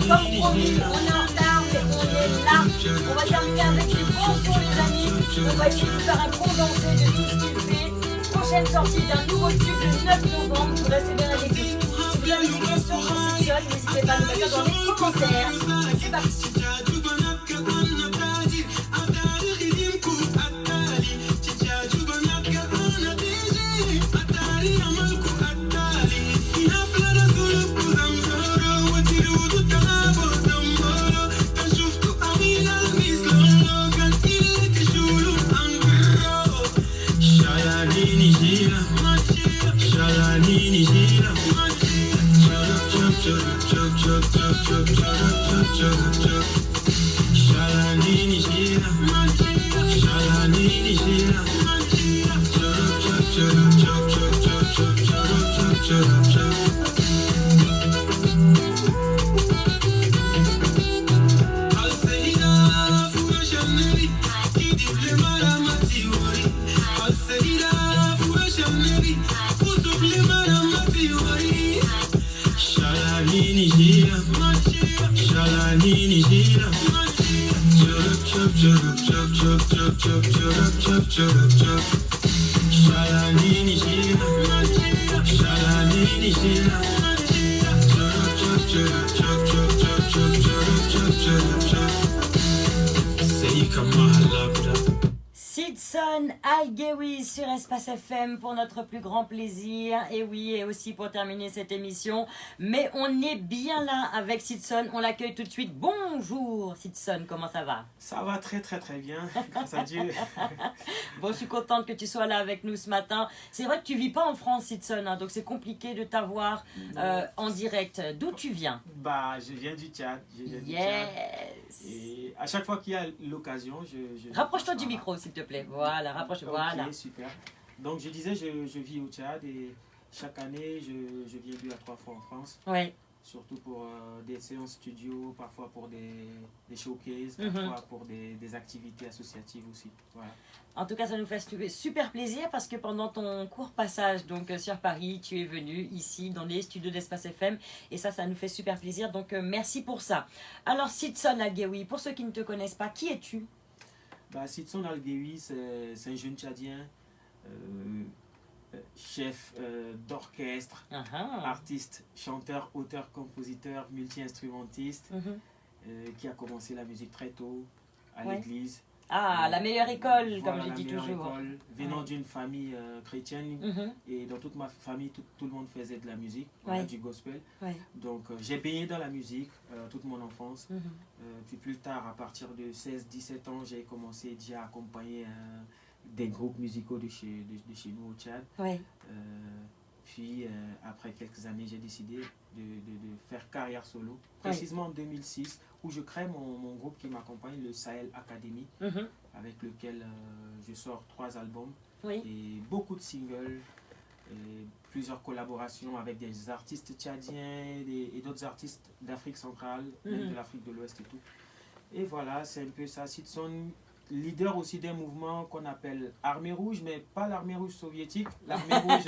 Comme promis, on est en retard, mais on est là. On va terminer avec du bon son, les amis. On va essayer de faire un condensé de tout ce qu'il fait. Prochaine sortie d'un nouveau tube le 9 novembre. Vous restez bien à l'écoute. Si vous avez des questions sur Sidson, n'hésitez pas à nous mettre dans les commentaires. C'est parti. Sidson Algewi sur Espace FM pour notre plus grand plaisir. Et oui, et aussi pour terminer cette émission. Mais on est bien là avec Sidson. On l'accueille tout de suite. Bonjour Sidson, comment ça va? Ça va très très très bien, grâce à Dieu. Bon, je suis contente que tu sois là avec nous ce matin. C'est vrai que tu vis pas en France, Sidson, hein, donc c'est compliqué de t'avoir en direct. D'où tu viens? Bah, je viens du Tchad. Et à chaque fois qu'il y a l'occasion, je rapproche-toi du micro, s'il te plaît. Voilà, rapproche-toi. Voilà. Ok, super. Donc, je disais, je vis au Tchad et chaque année, je viens 2 à 3 fois en France. Oui. Surtout pour des séances studio, parfois pour des showcases, parfois pour des activités associatives aussi. Voilà. En tout cas, ça nous fait super plaisir parce que pendant ton court passage donc, sur Paris, tu es venu ici dans les studios d'Espace FM et ça nous fait super plaisir. Donc, merci pour ça. Alors, Sidson Algewi, pour ceux qui ne te connaissent pas, qui es-tu? Bah, Sidson Algewi, c'est un jeune Tchadien, chef d'orchestre, artiste, chanteur, auteur, compositeur, multi-instrumentiste, qui a commencé la musique très tôt à l'église. Ah, la meilleure école, voilà, comme je dis toujours. École, venant d'une famille chrétienne, et dans toute ma famille, tout le monde faisait de la musique, du gospel. Donc j'ai baigné dans la musique toute mon enfance. Puis plus tard, à partir de 16-17 ans, j'ai commencé déjà à accompagner des groupes musicaux de chez nous au Tchad. Puis après quelques années, j'ai décidé de faire carrière solo, précisément en 2006, où je crée mon groupe qui m'accompagne, le Sahel Academy, avec lequel je sors 3 albums et beaucoup de singles, et plusieurs collaborations avec des artistes tchadiens et d'autres artistes d'Afrique centrale, même de l'Afrique de l'Ouest et tout. Et voilà, c'est un peu ça. Sidson, leader aussi d'un mouvement qu'on appelle Armée Rouge, mais pas l'Armée Rouge soviétique, l'Armée Rouge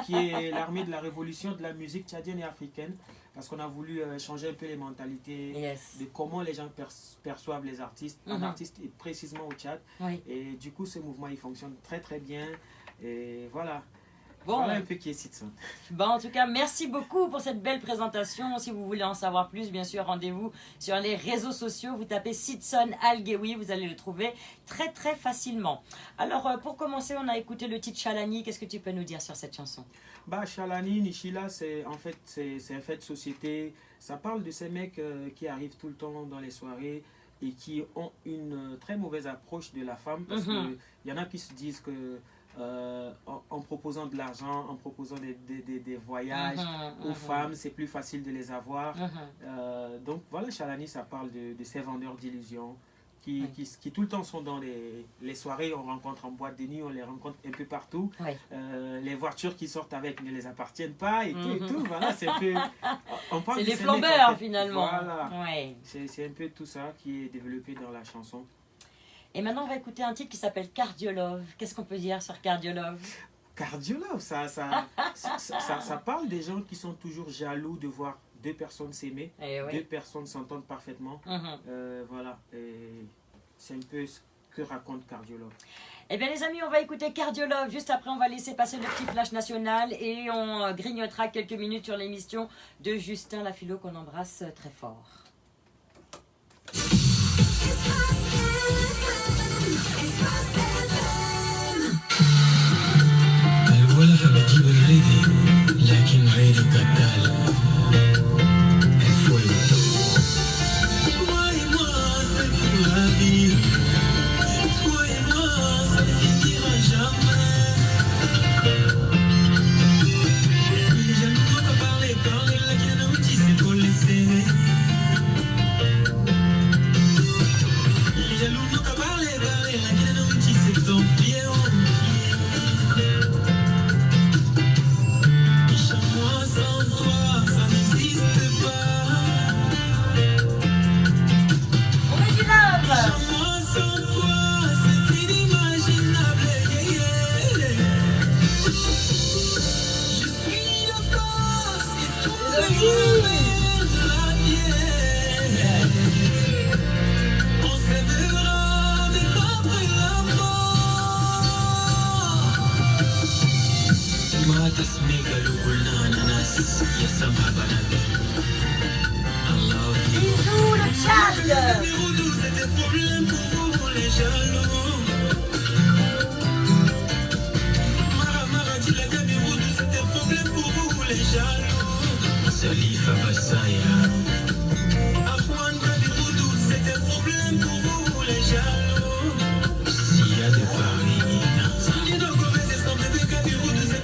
qui est l'armée de la révolution de la musique tchadienne et africaine, parce qu'on a voulu changer un peu les mentalités de comment les gens perçoivent les artistes, un artiste est précisément au Tchad. Et du coup, ce mouvement, il fonctionne très très bien. Et voilà. Bon. Voilà un peu qui est Sidson. Bon, en tout cas, merci beaucoup pour cette belle présentation. Si vous voulez en savoir plus, bien sûr, rendez-vous sur les réseaux sociaux. Vous tapez Sidson Algewi, vous allez le trouver très très facilement. Alors, pour commencer, on a écouté le titre Chalani. Qu'est-ce que tu peux nous dire sur cette chanson? Bah, Chalani, Nishila, c'est un fait de société. Ça parle de ces mecs qui arrivent tout le temps dans les soirées et qui ont une très mauvaise approche de la femme. Parce qu'il y en a qui se disent que en proposant de l'argent, en proposant des voyages aux femmes, c'est plus facile de les avoir. Donc voilà, Chalani, ça parle de ces vendeurs d'illusions qui tout le temps sont dans les soirées, on rencontre en boîte de nuit, on les rencontre un peu partout. Les voitures qui sortent avec ne les appartiennent pas et tout. Voilà, c'est un peu... C'est les flambeurs, en fait. Finalement. Voilà. C'est un peu tout ça qui est développé dans la chanson. Et maintenant, on va écouter un titre qui s'appelle Cardiolove. Qu'est-ce qu'on peut dire sur Cardiolove? Cardiolove, ça parle des gens qui sont toujours jaloux de voir deux personnes s'aimer, deux personnes s'entendent parfaitement. Voilà, c'est un peu ce que raconte Cardiolove. Eh bien les amis, on va écouter Cardiolove. Juste après, on va laisser passer le petit flash national et on grignotera quelques minutes sur l'émission de Justin Lafilo qu'on embrasse très fort.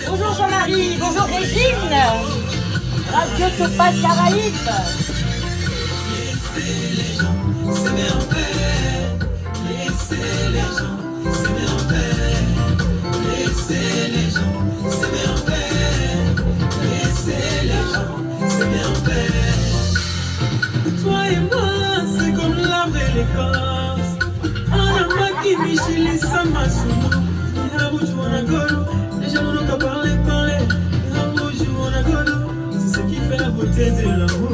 Bonjour Jean-Marie, bonjour Régine, Radio Topaz Caraïbes. S'aimer en paix, laissez les gens s'aimer en paix, laissez les gens s'aimer en paix, laissez les gens s'aimer en paix. Toi et moi, c'est comme l'arbre et l'écorce. Anama qui michili samasumu, Inabuju Wanagolo, les gens n'ont qu'à parler, Inabuju Wanagolo, c'est ce qui fait la beauté de l'amour.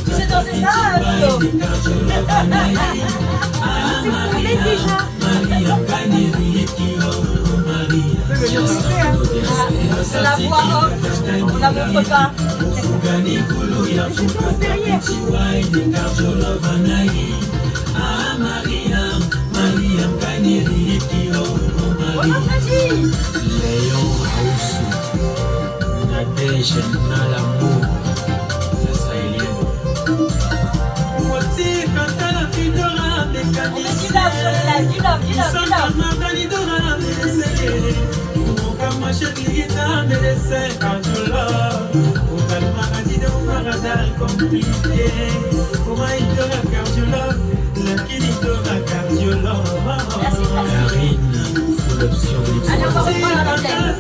C'est dansé ça, Pio. C'est déjà. C'est la voix off, on la montre pas. Bonjour Freddy. Dans l'amour, la sahélienne. On met du love sur les lives, du love. Merci Karine, full option. Allez, on va reprendre la antenne.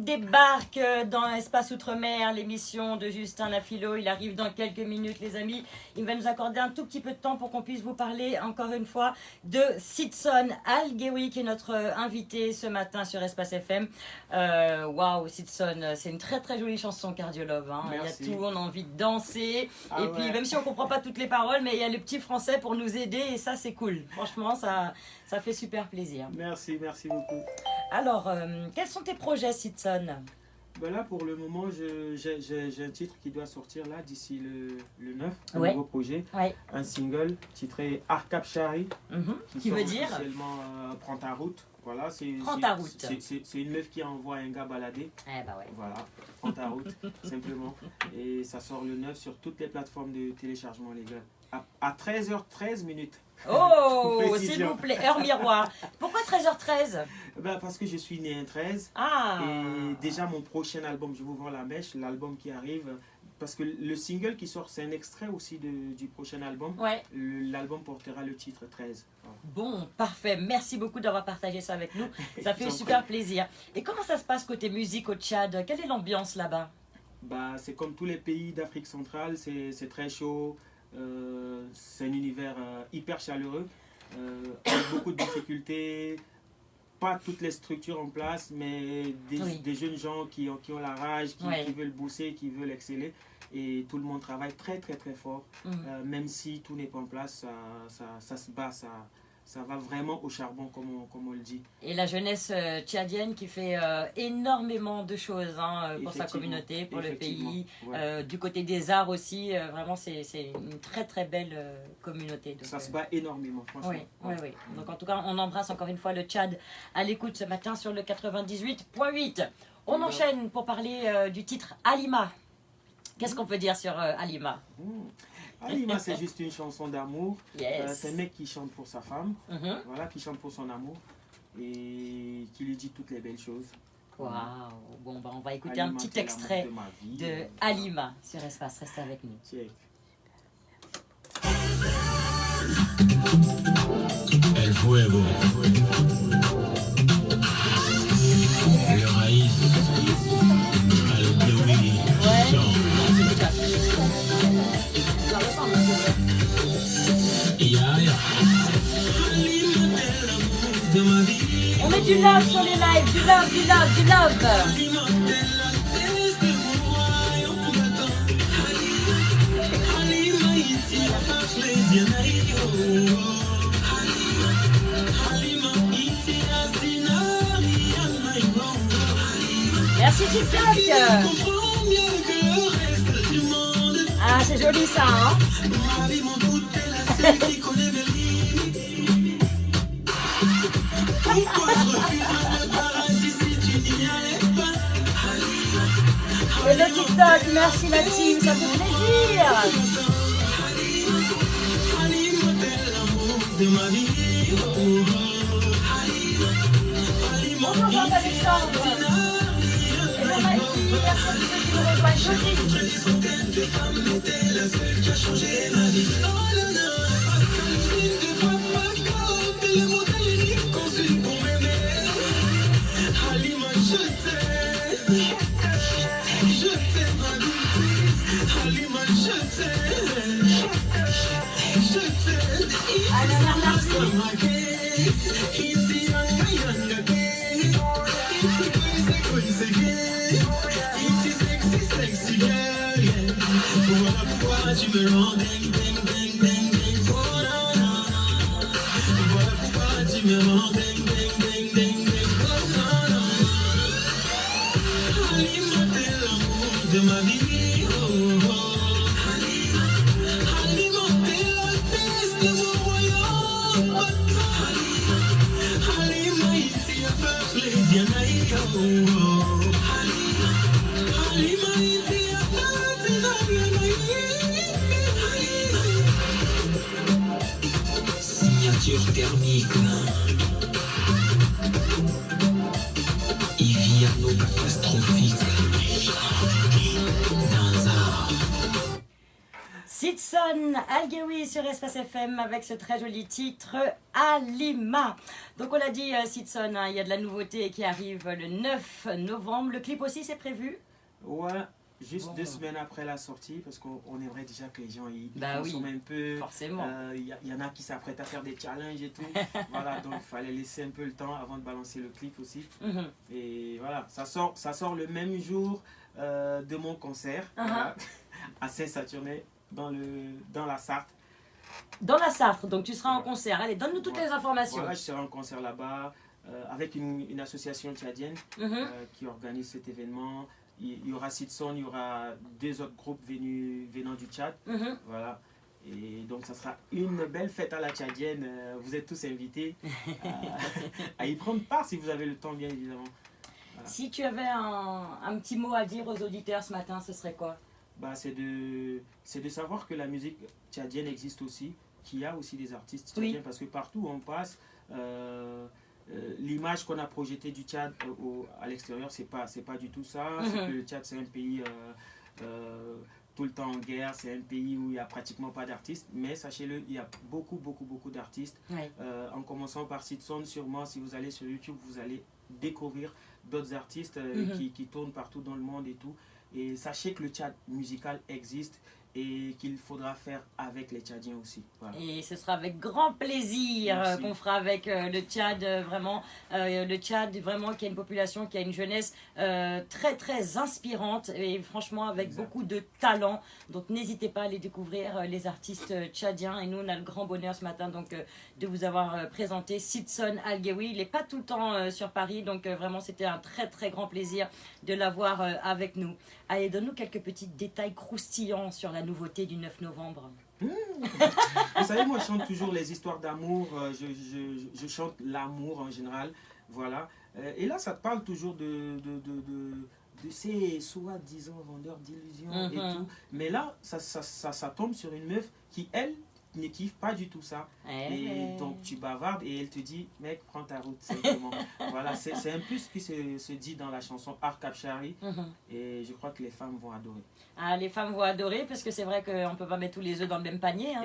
débarque dans Espace Outre-mer, l'émission de Justin Lafilo. Il arrive dans quelques minutes, les amis. Il va nous accorder un tout petit peu de temps pour qu'on puisse vous parler, encore une fois, de Sidson Al-Ghewi, qui est notre invité ce matin sur Espace FM. Waouh, Sidson, c'est une très très jolie chanson, Cardiologue. Hein. Il y a tout, on a envie de danser. Et puis, même si on ne comprend pas toutes les paroles, mais il y a le petit français pour nous aider. Et ça, c'est cool. Franchement, ça fait super plaisir. Merci beaucoup. Alors, quels sont tes projets, Sidson? Ben là, pour le moment, j'ai un titre qui doit sortir là d'ici le 9, un nouveau projet, un single titré Arkab Shari, qui veut dire officiellement Prends ta route. Voilà, Prends ta route. C'est une meuf qui envoie un gars balader. Eh bah ouais. Voilà, Prends ta route, simplement. Et ça sort le 9 sur toutes les plateformes de téléchargement légal. À 13h13 minutes. Oh, s'il vous plaît, heure miroir. Pourquoi 13h13? Ben parce que je suis né un 13. Ah. Et déjà mon prochain album, je vous vends la mèche, l'album qui arrive. Parce que le single qui sort, c'est un extrait aussi du prochain album. Ouais. L'album portera le titre 13. Voilà. Bon, parfait. Merci beaucoup d'avoir partagé ça avec nous. Ça fait super plaisir. Et comment ça se passe côté musique au Tchad? Quelle est l'ambiance là-bas? Bah, c'est comme tous les pays d'Afrique centrale, c'est très chaud. C'est un univers hyper chaleureux, avec beaucoup de difficultés, pas toutes les structures en place, mais des jeunes gens qui ont la rage, qui veulent bosser, qui veulent exceller, et tout le monde travaille très très très fort, même si tout n'est pas en place, ça se bat, ça va vraiment au charbon, comme on le dit. Et la jeunesse tchadienne qui fait énormément de choses pour sa communauté, pour le pays. Du côté des arts aussi, vraiment c'est une très très belle communauté. Donc, ça se bat énormément, franchement. Oui. Donc en tout cas, on embrasse encore une fois le Tchad à l'écoute ce matin sur le 98.8. On enchaîne pour parler du titre Halima. Qu'est-ce qu'on peut dire sur Halima? Halima, c'est juste une chanson d'amour. Yes. C'est un mec qui chante pour sa femme, voilà, qui chante pour son amour et qui lui dit toutes les belles choses. Waouh. Bon, bah, on va écouter Halima, un petit extrait de Halima sur Espace. Restez avec nous. Check. El fuego, le raíz, Al-Ghewi, Ça ressemble. On met du love sur les lives, du love. Merci TikTok. Ah, c'est joli ça, hein. Et le TikTok, merci la team, ça fait plaisir. Bonjour Jean-Alexandre. Et le Mikey, merci à tous ceux qui nous Tu me rends ding ding ding ding ding. Oh non non non. Voilà pourquoi tu me rends ding ding ding ding ding. Oh non non. Halima, t'es l'amour de ma vie. Oh oh. Halima, t'es la pièce de mon royaume. Halima, ici à faire les Dianaï. Oh oh. Halima, ici à faire les Dianaï. Signature thermique. Iviano catastrophique. Dans un Sidson Algewi sur Espace FM avec ce très joli titre Alima. Donc on l'a dit Sidson, il y a de la nouveauté qui arrive le 9 novembre. Le clip aussi c'est prévu? Ouais, juste 2 semaines après la sortie parce qu'on aimerait déjà que les gens y consomment un peu. Forcément. Il y en a qui s'apprêtent à faire des challenges et tout. Voilà, donc il fallait laisser un peu le temps avant de balancer le clip aussi. Et voilà, ça sort le même jour de mon concert voilà, à Saint-Saturnin. Dans la Sarthe. Dans la Sarthe, donc tu seras en concert. Allez, donne-nous toutes les informations. Voilà, je serai en concert là-bas avec une association tchadienne qui organise cet événement. Il y aura Sidson, il y aura 2 autres groupes venant du Tchad. Voilà. Et donc ça sera une belle fête à la tchadienne. Vous êtes tous invités à y prendre part si vous avez le temps, bien évidemment. Voilà. Si tu avais un petit mot à dire aux auditeurs ce matin, ce serait quoi? C'est de savoir que la musique tchadienne existe aussi, qu'il y a aussi des artistes tchadiens, parce que partout où on passe, l'image qu'on a projetée du Tchad à l'extérieur, c'est pas du tout ça. C'est que le Tchad, c'est un pays tout le temps en guerre, c'est un pays où il n'y a pratiquement pas d'artistes, mais sachez-le, il y a beaucoup d'artistes. En commençant par Sidson, sûrement, si vous allez sur YouTube, vous allez découvrir d'autres artistes qui tournent partout dans le monde et tout. Et sachez que le Tchad musical existe et qu'il faudra faire avec les Tchadiens aussi. Voilà. Et ce sera avec grand plaisir qu'on fera avec le Tchad, le Tchad vraiment qui a une population, qui a une jeunesse très inspirante et franchement avec beaucoup de talent. Donc n'hésitez pas à aller découvrir les artistes tchadiens et nous on a le grand bonheur ce matin donc de vous avoir présenté Sidson Algewi. Il n'est pas tout le temps sur Paris donc vraiment c'était un très grand plaisir de l'avoir avec nous. Allez, donne-nous quelques petits détails croustillants sur la nouveauté du 9 novembre. Vous savez, moi je chante toujours les histoires d'amour, je chante l'amour en général, voilà. Et là ça te parle toujours de ces soi-disant vendeurs d'illusions et tout. Mais là ça tombe sur une meuf qui elle ne kiffe pas du tout ça. Et donc tu bavardes et elle te dit mec prends ta route simplement. Voilà, c'est un peu ce qui se dit dans la chanson Arkab Shari et je crois que les femmes vont adorer. Ah, les femmes vont adorer parce que c'est vrai qu'on ne peut pas mettre tous les œufs dans le même panier, hein,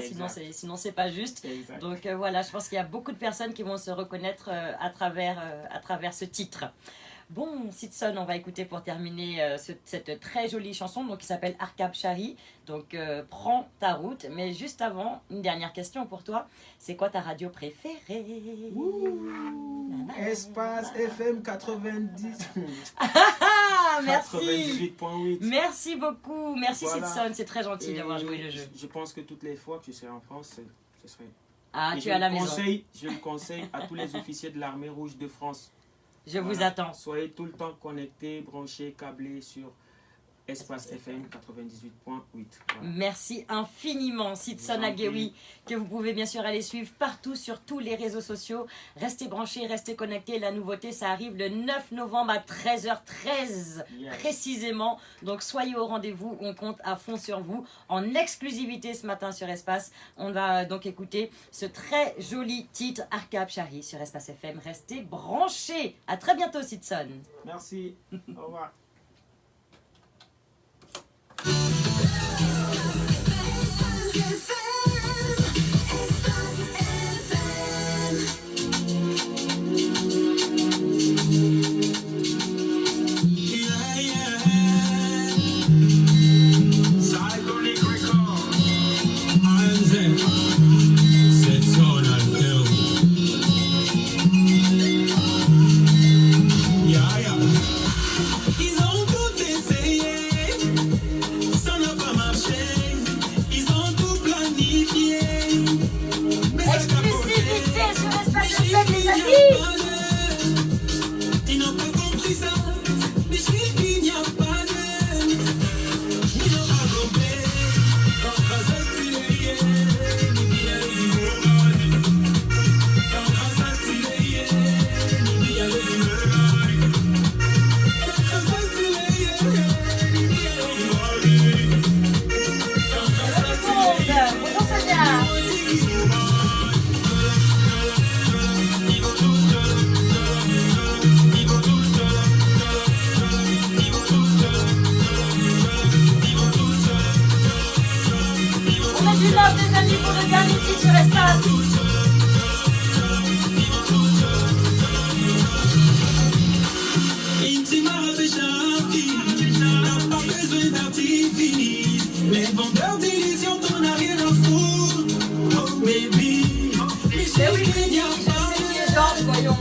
sinon c'est pas juste. Donc voilà, je pense qu'il y a beaucoup de personnes qui vont se reconnaître à travers ce titre. Bon, Sidson, on va écouter pour terminer cette très jolie chanson donc, qui s'appelle Arkab Shari. Donc, prends ta route. Mais juste avant, une dernière question pour toi. C'est quoi ta radio préférée? Espace FM 90. Merci. 98.8. Merci beaucoup. Merci Sidson, c'est très gentil d'avoir joué le jeu. Je pense que toutes les fois que je serai en France, ce serait... Ah, tu es à la maison. Je le conseille à tous les officiers de l'armée rouge de France. Je vous attends. Soyez tout le temps connectés, branchés, câblés sur Espace FM 98.8. Voilà. Merci infiniment, Sidson Algewi, que vous pouvez bien sûr aller suivre partout sur tous les réseaux sociaux. Restez branchés, restez connectés. La nouveauté, ça arrive le 9 novembre à 13h13 précisément. Donc soyez au rendez-vous, on compte à fond sur vous. En exclusivité ce matin sur Espace, on va donc écouter ce très joli titre Arkab Shari sur Espace FM. Restez branchés. À très bientôt, Sidson. Merci. Au revoir. He's approche les amis pour le dernier titre sur Espace. T'as pas besoin d'artifice. Les vendeurs d'illusions, t'en as rien à foutre. Oh baby, Mais oui, je sais qui est Georges, voyons.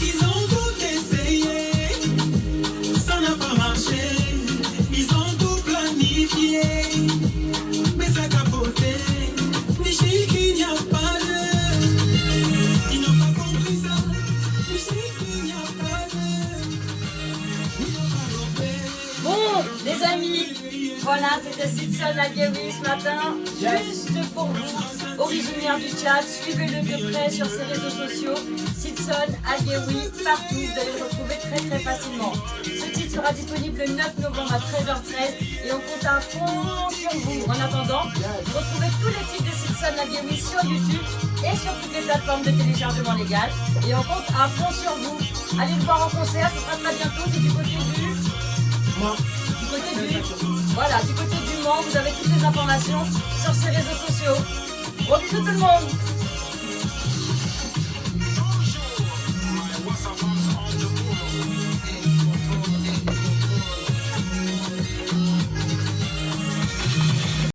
Ils ont tout essayé, ça n'a pas marché. Ils ont tout planifié, mais ça a capoté. Michel, qu'il n'y a pas de. Ils n'ont pas compris ça. Michel, qu'il n'y a pas de. Ils n'ont pas compris. Bon, les amis, voilà, c'était Sidson Algeri ce matin, juste pour vous, originaire du Tchad. Suivez-le de près sur ses réseaux sociaux. Sidson Algeri, partout, vous allez le retrouver très facilement. Ce titre sera disponible le 9 novembre à 13h13 et on compte à fond sur vous. En attendant, retrouvez tous les titres de Sidson Algeri sur YouTube et sur toutes les plateformes de téléchargement légal. Et on compte à fond sur vous. Allez le voir en concert, ce sera très bientôt, c'est du côté voilà, du côté du Mans, vous avez toutes les informations sur ses réseaux sociaux. Gros bisous tout le monde.